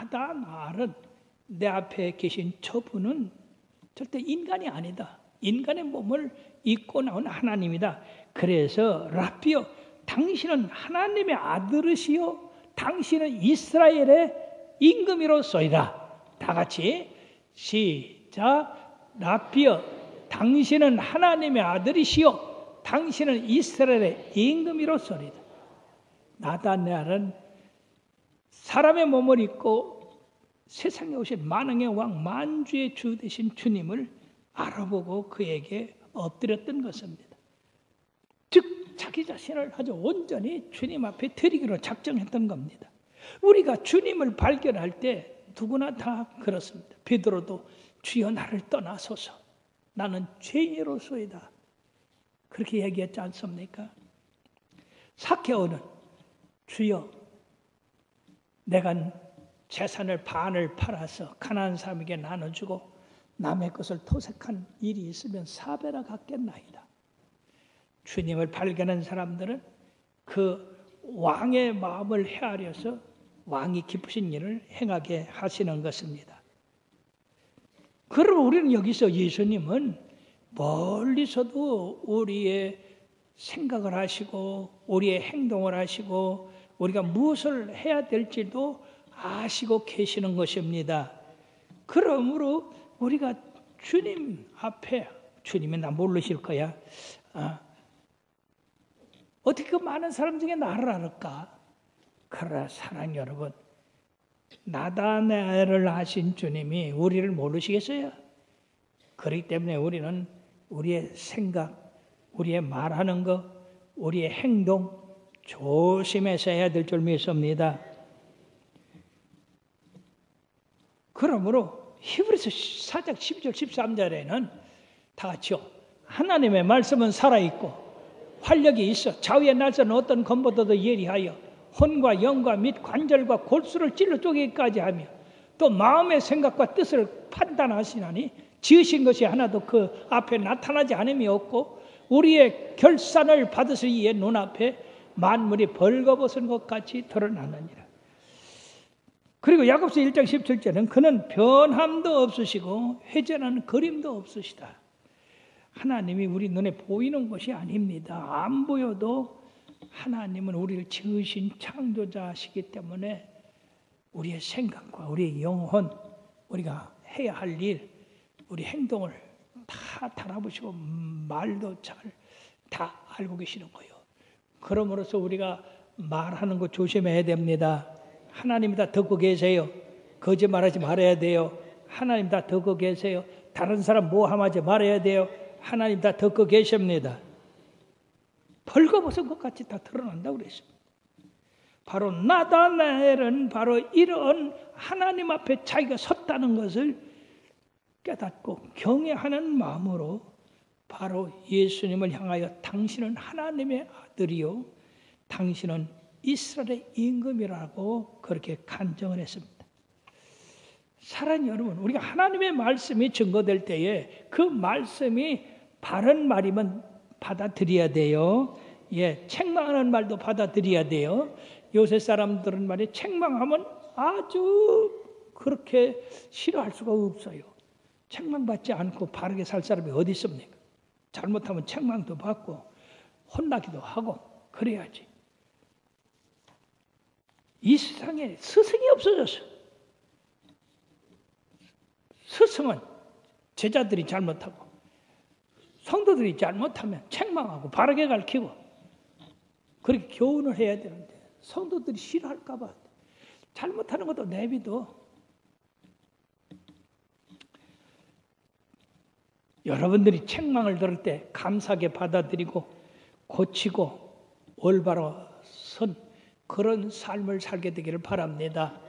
나다나엘은 내 앞에 계신 저분은 절대 인간이 아니다. 인간의 몸을 입고 나온 하나님이다. 그래서 라비여, 당신은 하나님의 아들이시요 당신은 이스라엘의 임금이로소이다. 다 같이 시작. 라비여, 당신은 하나님의 아들이시요 당신은 이스라엘의 임금이로소이다. 나다나엘은 사람의 몸을 입고 세상에 오신 만왕의 왕 만주의 주 되신 주님을 알아보고 그에게 엎드렸던 것입니다. 즉 자기 자신을 아주 온전히 주님 앞에 드리기로 작정했던 겁니다. 우리가 주님을 발견할 때 누구나 다 그렇습니다. 베드로도 주여 나를 떠나소서 나는 죄인으로소이다 그렇게 얘기했지 않습니까? 삭개오는 주여 내가 재산을 반을 팔아서 가난한 사람에게 나눠주고 남의 것을 토색한 일이 있으면 4배나 갚겠나이다. 주님을 발견한 사람들은 그 왕의 마음을 헤아려서 왕이 기쁘신 일을 행하게 하시는 것입니다. 그러면 우리는 여기서 예수님은 멀리서도 우리의 생각을 하시고 우리의 행동을 하시고 우리가 무엇을 해야 될지도 아시고 계시는 것입니다. 그러므로 우리가 주님 앞에, 주님이 나 모르실 거야. 어떻게 그 많은 사람 중에 나를 알을까? 그러나 사랑 여러분, 나다나엘을 하신 주님이 우리를 모르시겠어요? 그렇기 때문에 우리는 우리의 생각, 우리의 말하는 것, 우리의 행동 조심해서 해야 될 줄 믿습니다. 그러므로 히브리서 4장 10절 13절에는 다 같이요. 하나님의 말씀은 살아있고 활력이 있어 좌우의 날선 어떤 검보다도 예리하여 혼과 영과 및 관절과 골수를 찔러 쪼개기까지 하며 또 마음의 생각과 뜻을 판단하시나니 지으신 것이 하나도 그 앞에 나타나지 않음이 없고 우리의 결산을 받으실 이의 눈앞에 만물이 벌거벗은 것 같이 드러나느니라. 그리고 야고보서 1장 17절은 그는 변함도 없으시고 회전하는 그림도 없으시다. 하나님이 우리 눈에 보이는 것이 아닙니다. 안 보여도 하나님은 우리를 지으신 창조자시기 때문에 우리의 생각과 우리의 영혼, 우리가 해야 할 일, 우리 행동을 다 달아보시고 말도 잘 다 알고 계시는 거예요. 그러므로서 우리가 말하는 거 조심해야 됩니다. 하나님 다 듣고 계세요. 거짓말하지 말아야 돼요. 하나님 다 듣고 계세요. 다른 사람 모함하지 말아야 돼요. 하나님 다 듣고 계십니다. 벌거벗은 것 같이 다 드러난다고 그랬습니다. 바로 나다나엘은 바로 이런 하나님 앞에 자기가 섰다는 것을 깨닫고 경외하는 마음으로 바로 예수님을 향하여 당신은 하나님의 아들이요 당신은 이스라엘의 임금이라고 그렇게 간증을 했습니다. 사랑하는 여러분, 우리가 하나님의 말씀이 증거될 때에 그 말씀이 바른 말이면 받아들여야 돼요. 예, 책망하는 말도 받아들여야 돼요. 요새 사람들은 말이 책망하면 아주 그렇게 싫어할 수가 없어요. 책망받지 않고 바르게 살 사람이 어디 있습니까? 잘못하면 책망도 받고 혼나기도 하고 그래야지. 이 세상에 스승이 없어졌어. 스승은 제자들이 잘못하고 성도들이 잘못하면 책망하고 바르게 가르치고 그렇게 교훈을 해야 되는데 성도들이 싫어할까 봐 잘못하는 것도 내비둬. 여러분들이 책망을 들을 때 감사하게 받아들이고 고치고 올바로 선 그런 삶을 살게 되기를 바랍니다.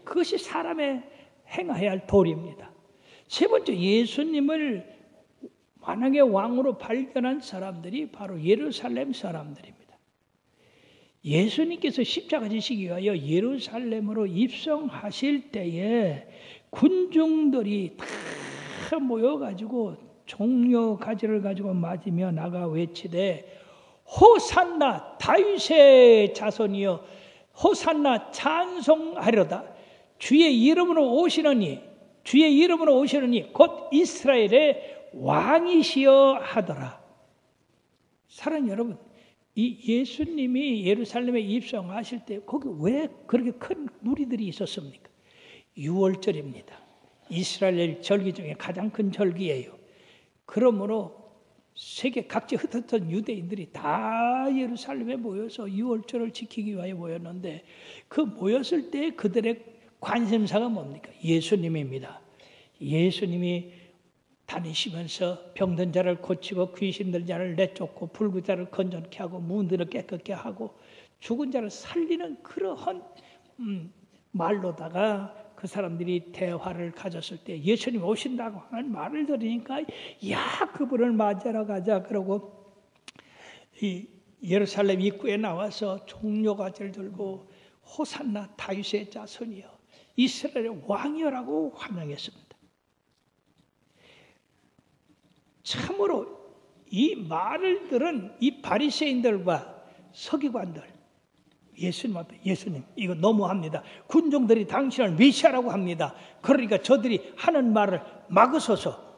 그것이 사람의 행해야 할 도리입니다. 세 번째, 예수님을 만왕의 왕으로 발견한 사람들이 바로 예루살렘 사람들입니다. 예수님께서 십자가 지시기 위하여 예루살렘으로 입성하실 때에 군중들이 다 모여가지고 종려 가지를 가지고 맞으며 나가 외치되 호산나 다윗의 자손이여 호산나 찬송하려다 주의 이름으로 오시는 이 곧 이스라엘의 왕이시여 하더라. 사랑하는 여러분, 이 예수님이 예루살렘에 입성하실 때 거기 왜 그렇게 큰 무리들이 있었습니까? 6월절입니다. 이스라엘 절기 중에 가장 큰 절기예요. 그러므로 세계 각지 흩어졌던 유대인들이 다 예루살렘에 모여서 6월절을 지키기 위하여 모였는데, 그 모였을 때 그들의 관심사가 뭡니까? 예수님입니다. 예수님이 다니시면서 병든 자를 고치고 귀신들 자를 내쫓고 불구 자를 건전케 하고 문들을 깨끗게 하고 죽은 자를 살리는 그러한 말로다가 그 사람들이 대화를 가졌을 때 예수님 오신다고 하는 말을 들으니까 야, 그분을 맞으러 가자 그러고 이 예루살렘 입구에 나와서 종려가지를 들고 호산나 다윗의 자손이여 이스라엘의 왕이여라고 환영했습니다. 참으로 이 말을 들은 이 바리새인들과 서기관들, 예수님 앞에, 예수님 이거 너무합니다. 군종들이 당신을 메시아라고 합니다. 그러니까 저들이 하는 말을 막으소서.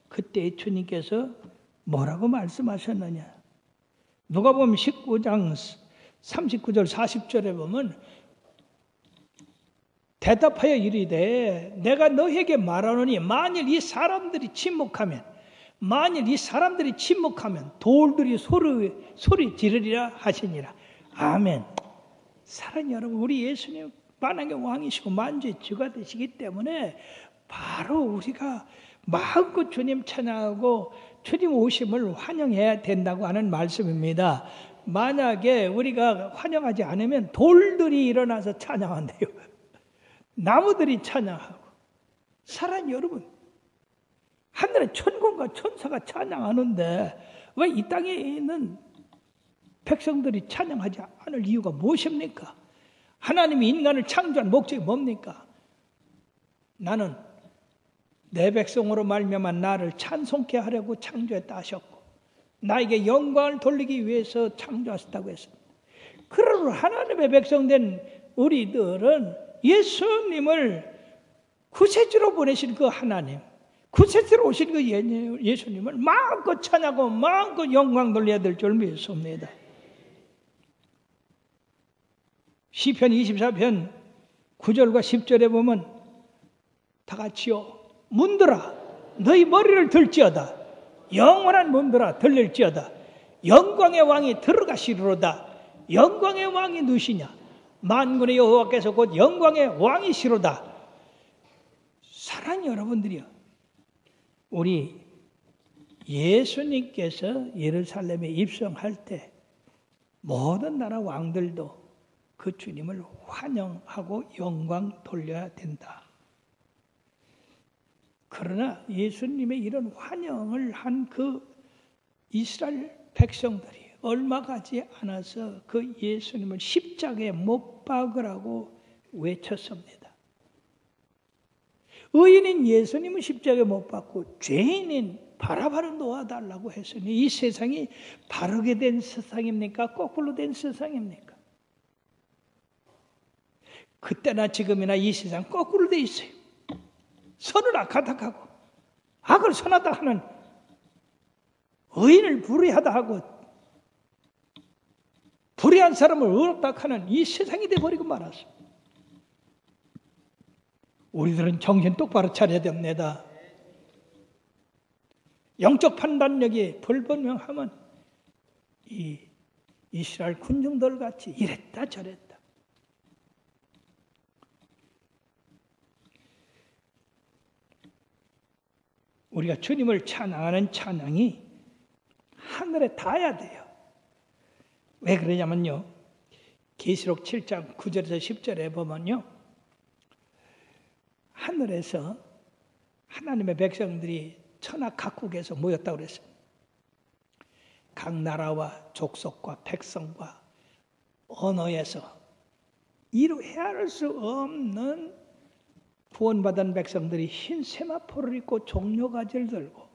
그때 주님께서 뭐라고 말씀하셨느냐? 누가복음 19장 39절 40절에 보면 대답하여 이르되 내가 너에게 말하노니 만일 이 사람들이 침묵하면 돌들이 소리 지르리라 하시니라. 아멘. 사랑하는 여러분, 우리 예수님 만왕의 왕이시고 만주의 주가 되시기 때문에 바로 우리가 마음껏 주님 찬양하고 주님 오심을 환영해야 된다고 하는 말씀입니다. 만약에 우리가 환영하지 않으면 돌들이 일어나서 찬양한대요. 나무들이 찬양하고. 사랑하는 여러분, 하늘에 천군과 천사가 찬양하는데 왜 이 땅에 있는 백성들이 찬양하지 않을 이유가 무엇입니까? 하나님이 인간을 창조한 목적이 뭡니까? 나는 내 백성으로 말미암아 나를 찬송케 하려고 창조했다 하셨고 나에게 영광을 돌리기 위해서 창조하셨다고 했습니다. 그러므로 하나님의 백성된 우리들은 예수님을 구세주로 보내신 그 하나님, 구세주로 오신 그 예수님을 마음껏 찬양하고 마음껏 영광 돌려야 될 줄 믿습니다. 시편 24편 9절과 10절에 보면 다 같이요. 문들아 너희 머리를 들지어다. 영원한 문들아 들릴지어다. 영광의 왕이 들어가시리로다. 영광의 왕이 누구시냐? 만군의 여호와께서 곧 영광의 왕이시로다. 사랑하는 여러분들이요, 우리 예수님께서 예루살렘에 입성할 때 모든 나라 왕들도 그 주님을 환영하고 영광 돌려야 된다. 그러나 예수님의 이런 환영을 한 그 이스라엘 백성들이 얼마 가지 않아서 그 예수님을 십자가에 못 박으라고 외쳤습니다. 의인인 예수님은 십자가에 못 박고 죄인인 바라바를 놓아달라고 했으니 이 세상이 바르게 된 세상입니까? 거꾸로 된 세상입니까? 그때나 지금이나 이 세상 거꾸로 돼 있어요. 선을 악하다 하고 악을 선하다 하는, 의인을 불의하다 하고 불의한 사람을 의롭다 하는 이 세상이 돼버리고 말았습니다. 우리들은 정신 똑바로 차려야 됩니다. 영적 판단력이 불분명하면 이 이스라엘 군중들 같이 이랬다 저랬다. 우리가 주님을 찬양하는 찬양이 하늘에 닿아야 돼요. 왜 그러냐면요, 계시록 7장 9절에서 10절에 보면요, 하늘에서 하나님의 백성들이 천하 각국에서 모였다고 그랬어요. 각 나라와 족속과 백성과 언어에서 이루 헤아릴 수 없는 구원받은 백성들이 흰 세마포를 입고 종려가지를 들고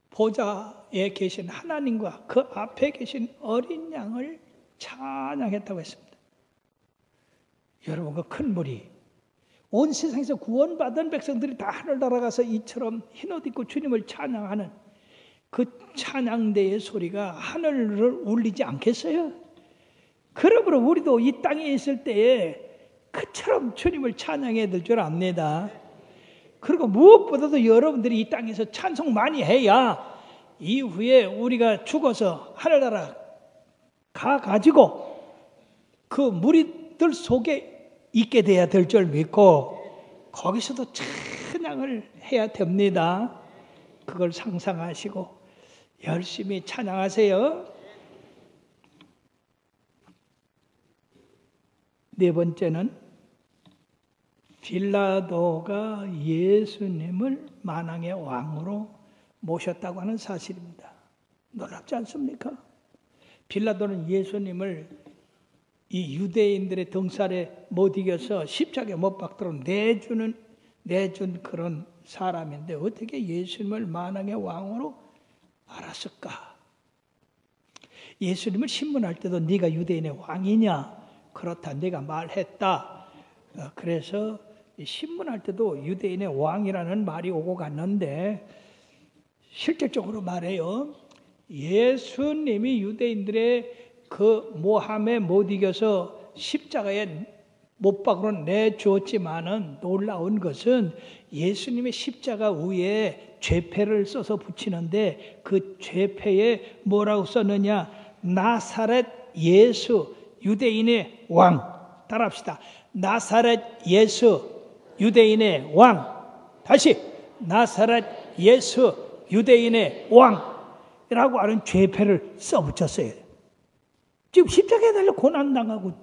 보좌에 계신 하나님과 그 앞에 계신 어린 양을 찬양했다고 했습니다. 여러분, 그 큰 무리, 온 세상에서 구원받은 백성들이 다 하늘 날아가서 이처럼 흰옷 입고 주님을 찬양하는 그 찬양대의 소리가 하늘을 울리지 않겠어요? 그러므로 우리도 이 땅에 있을 때에 그처럼 주님을 찬양해야 될 줄 압니다. 그리고 무엇보다도 여러분들이 이 땅에서 찬송 많이 해야 이후에 우리가 죽어서 하늘나라 가가지고 그 무리들 속에 있게 돼야 될 줄 믿고 거기서도 찬양을 해야 됩니다. 그걸 상상하시고 열심히 찬양하세요. 네 번째는 빌라도가 예수님을 만왕의 왕으로 모셨다고 하는 사실입니다. 놀랍지 않습니까? 빌라도는 예수님을 이 유대인들의 등살에 못 이겨서 십자가에 못 박도록 내준 그런 사람인데 어떻게 예수님을 만왕의 왕으로 알았을까? 예수님을 신문할 때도 네가 유대인의 왕이냐? 그렇다, 네가 말했다. 그래서 신문할 때도 유대인의 왕이라는 말이 오고 갔는데 실질적으로 말해요. 예수님이 유대인들의 그 모함에 못 이겨서 십자가에 못 박으로 내주었지만은 놀라운 것은 예수님의 십자가 위에 죄패를 써서 붙이는데 그 죄패에 뭐라고 썼느냐? 나사렛 예수 유대인의 왕. 따라합시다. 나사렛 예수 유대인의 왕. 다시 나사렛 예수 유대인의 왕이라고 하는 죄패를 써붙였어요. 지금 십자가에 달려 고난당하고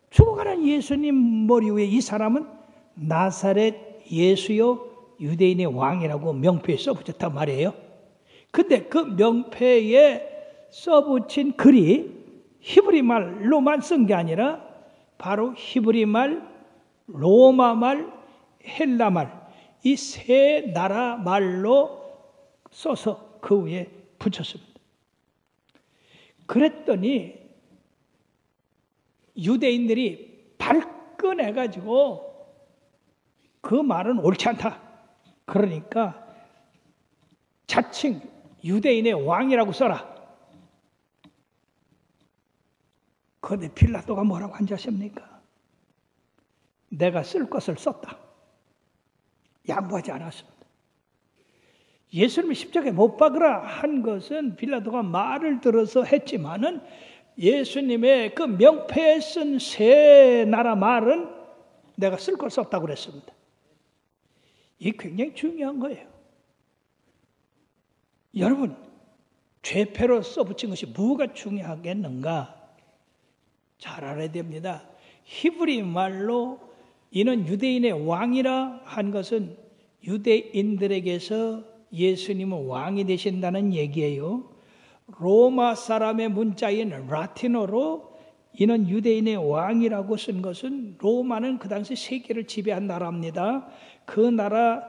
죽어가는 예수님 머리 위에 이 사람은 나사렛 예수요 유대인의 왕이라고 명패에 써붙였단 말이에요. 근데 그 명패에 써붙인 글이 히브리말로만 쓴 게 아니라 바로 히브리말, 로마말, 헬라말 이 세 나라 말로 써서 그 위에 붙였습니다. 그랬더니 유대인들이 발끈해가지고 그 말은 옳지 않다. 그러니까 자칭 유대인의 왕이라고 써라. 그런데 빌라도가 뭐라고 한지 아십니까? 내가 쓸 것을 썼다. 양보하지 않았습니다. 예수님을 십자가에 못 박으라 한 것은 빌라도가 말을 들어서 했지만은 예수님의 그 명패에 쓴 세 나라 말은 내가 쓸 걸 썼다고 그랬습니다. 이게 굉장히 중요한 거예요. 여러분, 죄패로 써붙인 것이 뭐가 중요하겠는가? 잘 알아야 됩니다. 히브리 말로 이는 유대인의 왕이라 한 것은 유대인들에게서 예수님은 왕이 되신다는 얘기예요. 로마 사람의 문자인 라틴어로 이는 유대인의 왕이라고 쓴 것은 로마는 그 당시 세계를 지배한 나라입니다. 그 나라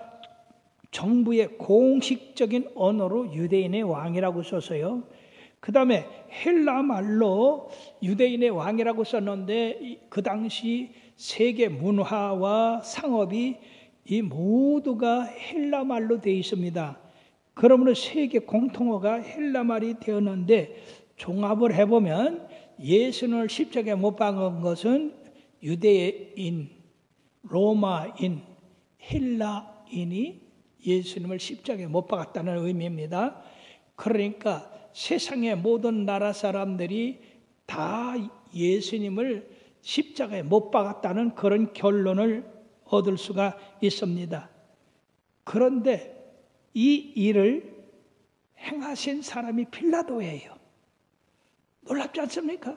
정부의 공식적인 언어로 유대인의 왕이라고 써서요. 그 다음에 헬라 말로 유대인의 왕이라고 썼는데 그 당시 세계 문화와 상업이 이 모두가 헬라 말로 되어 있습니다. 그러므로 세계 공통어가 헬라 말이 되었는데 종합을 해보면 예수님을 십자가에 못 박은 것은 유대인, 로마인, 헬라인이 예수님을 십자가에 못 박았다는 의미입니다. 그러니까 세상의 모든 나라 사람들이 다 예수님을 십자가에 못 박았다는 그런 결론을 얻을 수가 있습니다. 그런데 이 일을 행하신 사람이 빌라도예요. 놀랍지 않습니까?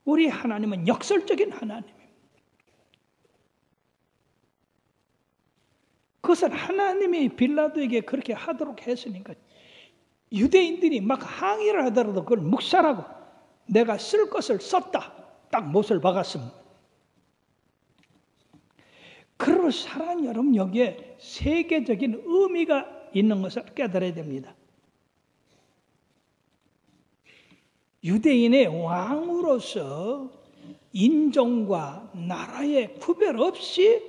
우리 하나님은 역설적인 하나님입니다. 그것은 하나님이 빌라도에게 그렇게 하도록 했으니까 유대인들이 막 항의를 하더라도 그걸 묵살하고 내가 쓸 것을 썼다. 딱 못을 박았습니다. 그러므로 사랑하는 여러분, 여기에 세계적인 의미가 있는 것을 깨달아야 됩니다. 유대인의 왕으로서 인종과 나라의 구별 없이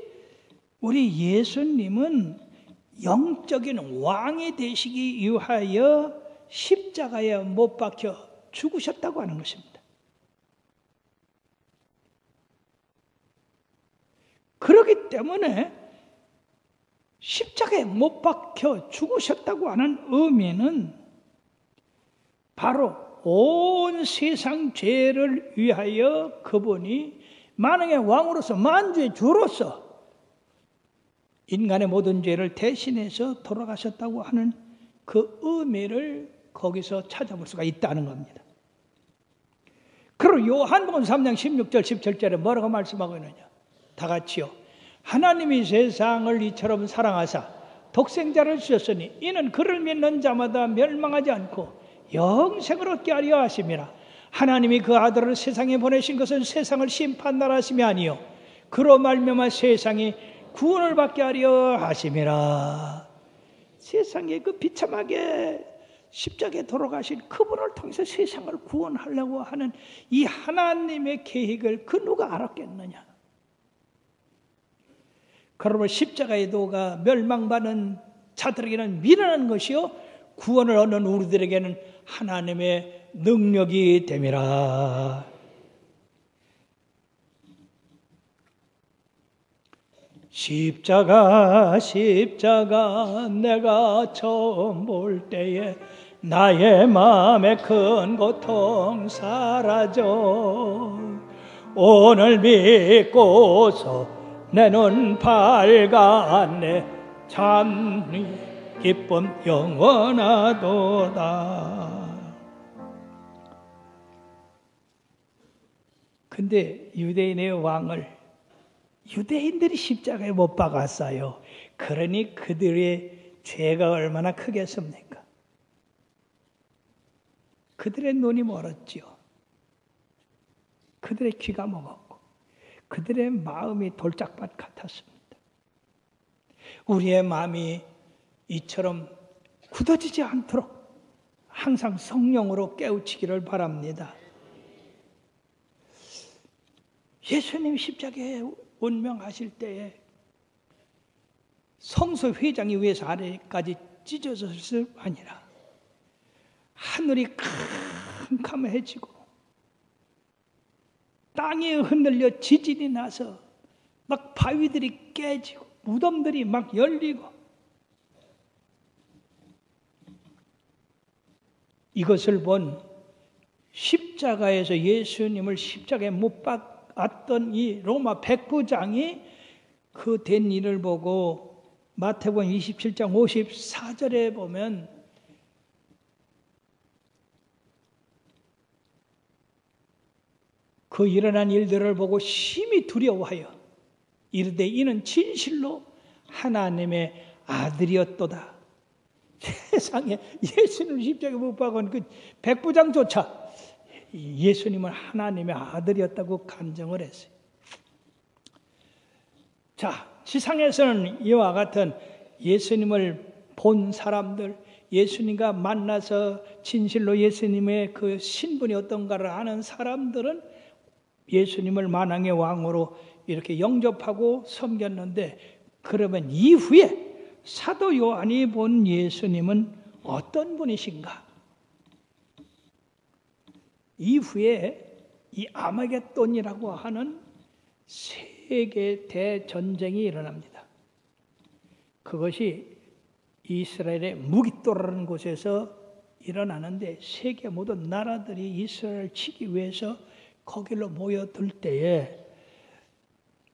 우리 예수님은 영적인 왕이 되시기 위하여 십자가에 못 박혀 죽으셨다고 하는 것입니다. 그렇기 때문에 십자가에 못 박혀 죽으셨다고 하는 의미는 바로 온 세상 죄를 위하여 그분이 만왕의 왕으로서 만주의 주로서 인간의 모든 죄를 대신해서 돌아가셨다고 하는 그 의미를 거기서 찾아볼 수가 있다는 겁니다. 그리고 요한복음 3장 16절 17절에 뭐라고 말씀하고 있느냐? 다 같이요. 하나님이 세상을 이처럼 사랑하사 독생자를 주셨으니 이는 그를 믿는 자마다 멸망하지 않고 영생을 얻게 하려 하심이라. 하나님이 그 아들을 세상에 보내신 것은 세상을 심판하라 하심이 아니요 그로 말미암아 세상이 구원을 받게 하려 하심이라. 세상에 그 비참하게 십자가에 돌아가신 그분을 통해서 세상을 구원하려고 하는 이 하나님의 계획을 그 누가 알았겠느냐? 그러므로 십자가의 도가 멸망받는 자들에게는 미련한 것이요 구원을 얻는 우리들에게는 하나님의 능력이 됨이라. 십자가 내가 처음 볼 때에 나의 마음의 큰 고통 사라져 오늘 믿고서 내 눈 밝았네 참 기쁨 영원하도다. 근데 유대인의 왕을 유대인들이 십자가에 못 박았어요. 그러니 그들의 죄가 얼마나 크겠습니까? 그들의 눈이 멀었지요. 그들의 귀가 먹었고 그들의 마음이 돌짝밭 같았습니다. 우리의 마음이 이처럼 굳어지지 않도록 항상 성령으로 깨우치기를 바랍니다. 예수님 십자가에 운명하실 때에 성소 회장이 위에서 아래까지 찢어졌을 아니라 하늘이 캄캄해지고 땅이 흔들려 지진이 나서 막 바위들이 깨지고 무덤들이 막 열리고 이것을 본 십자가에서 예수님을 십자가에 못 박았던 이 로마 백부장이 그 된 일을 보고 마태복음 27장 54절에 보면 그 일어난 일들을 보고 심히 두려워하여 이르되 이는 진실로 하나님의 아들이었도다. 세상에 예수님을 십자가에 못 박은 그 백부장조차 예수님은 하나님의 아들이었다고 간증을 했어요. 자, 지상에서는 이와 같은 예수님을 본 사람들, 예수님과 만나서 진실로 예수님의 그 신분이 어떤가를 아는 사람들은 예수님을 만왕의 왕으로 이렇게 영접하고 섬겼는데, 그러면 이후에 사도 요한이 본 예수님은 어떤 분이신가? 이후에 이 아마겟돈이라고 하는 세계 대전쟁이 일어납니다. 그것이 이스라엘의 무깃도라는 곳에서 일어나는데 세계 모든 나라들이 이스라엘을 치기 위해서 거기로 모여들 때에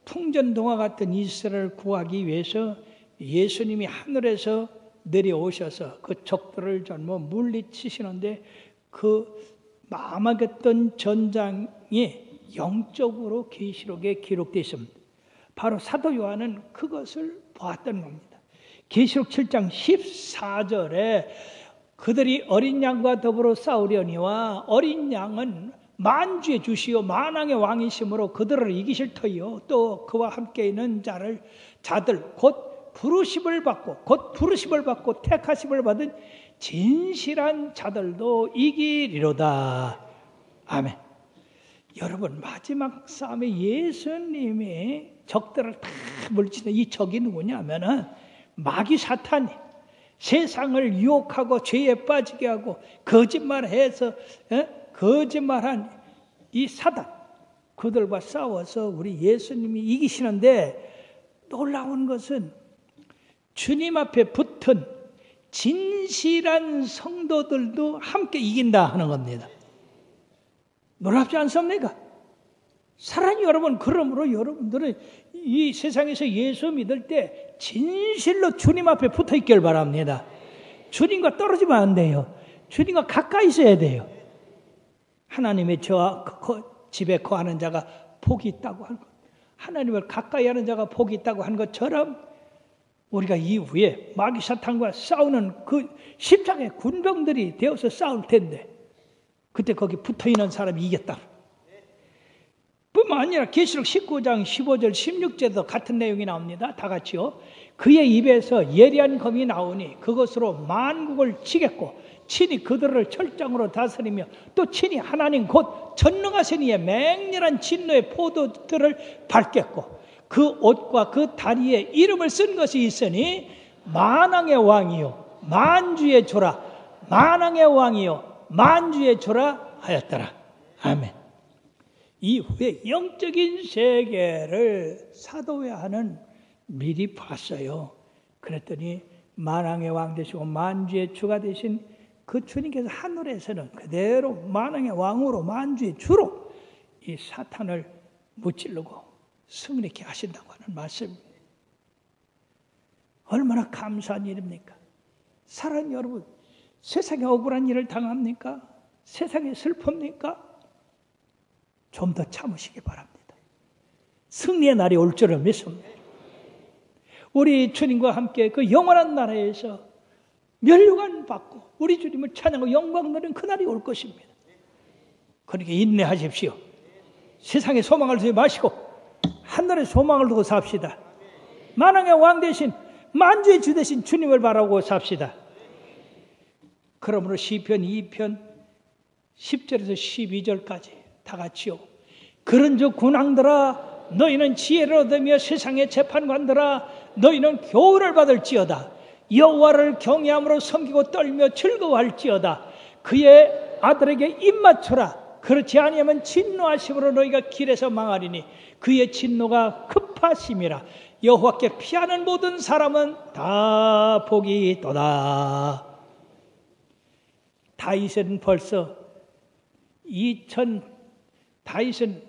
풍전등화 같은 이스라엘을 구하기 위해서 예수님이 하늘에서 내려오셔서 그 적들을 전부 물리치시는데 그 아마겟돈 전장이 영적으로 계시록에 기록되어 있습니다. 바로 사도 요한은 그것을 보았던 겁니다. 계시록 7장 14절에 그들이 어린 양과 더불어 싸우려니와 어린 양은 만주의 주시요 만왕의 왕이심으로 그들을 이기실 터이요 또 그와 함께 있는 자들 곧 부르심을 받고 택하심을 받은 진실한 자들도 이기리로다. 아멘. 여러분, 마지막 싸움에 예수님이 적들을 다 물리치는 이 적이 누구냐면은 마귀 사탄이 세상을 유혹하고 죄에 빠지게 하고 거짓말해서 거짓말한 이 사단, 그들과 싸워서 우리 예수님이 이기시는데, 놀라운 것은 주님 앞에 붙은 진실한 성도들도 함께 이긴다 하는 겁니다. 놀랍지 않습니까? 사랑하는 여러분, 그러므로 여러분들은 이 세상에서 예수 믿을 때 진실로 주님 앞에 붙어 있길 바랍니다. 주님과 떨어지면 안 돼요. 주님과 가까이 있어야 돼요. 하나님의 저와 집에 거하는 자가 복이 있다고 한 것, 하나님을 가까이 하는 자가 복이 있다고 한 것처럼 우리가 이후에 마귀 사탄과 싸우는 그 십자가의 군병들이 되어서 싸울 텐데, 그때 거기 붙어있는 사람이 이겼다. 뿐만 아니라 계시록 19장 15절 16절도 같은 내용이 나옵니다. 다 같이요. 그의 입에서 예리한 검이 나오니 그것으로 만국을 치겠고 친히 그들을 철장으로 다스리며 또 친히 하나님 곧 전능하신 이의 맹렬한 진노의 포도들을 밟겠고 그 옷과 그 다리에 이름을 쓴 것이 있으니 만왕의 왕이요 만주의 조라, 만왕의 왕이요 만주의 조라 하였더라. 아멘. 이후에 영적인 세계를 사도 요한은 미리 봤어요. 그랬더니 만왕의 왕 되시고 만주의 주가 되신 그 주님께서 하늘에서는 그대로 만왕의 왕으로 만주의 주로 이 사탄을 무찌르고 승리케 하신다고 하는 말씀입니다. 얼마나 감사한 일입니까? 사랑하는 여러분, 세상에 억울한 일을 당합니까? 세상에 슬픕니까? 좀 더 참으시기 바랍니다. 승리의 날이 올 줄을 믿습니다. 우리 주님과 함께 그 영원한 나라에서 멸류관 받고 우리 주님을 찬양하고 영광 누리는 그날이 올 것입니다. 그러니까 인내하십시오. 세상에 소망을 두지 마시고 하늘의 소망을 두고 삽시다. 만왕의 왕 대신 만주의 주 대신 주님을 바라고 삽시다. 그러므로 시편 2편 10절에서 12절까지 다 같이요. 그런즉 군왕들아 너희는 지혜를 얻으며 세상의 재판관들아 너희는 교훈을 받을지어다. 여호와를 경외함으로 섬기고 떨며 즐거워할지어다. 그의 아들에게 입맞춰라. 그렇지 아니하면 진노하심으로 너희가 길에서 망하리니 그의 진노가 급하심이라. 여호와께 피하는 모든 사람은 다 복이 있도다. 다윗은 벌써 다윗은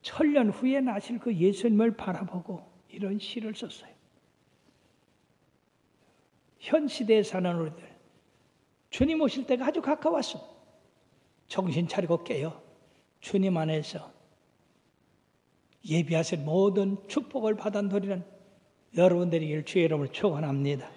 천년 후에 나실 그 예수님을 바라보고 이런 시를 썼어요. 현 시대에 사는 우리들, 주님 오실 때가 아주 가까웠어. 정신 차리고 깨요. 주님 안에서 예비하신 모든 축복을 받아들이는 여러분들이 주의 이름을 축원합니다.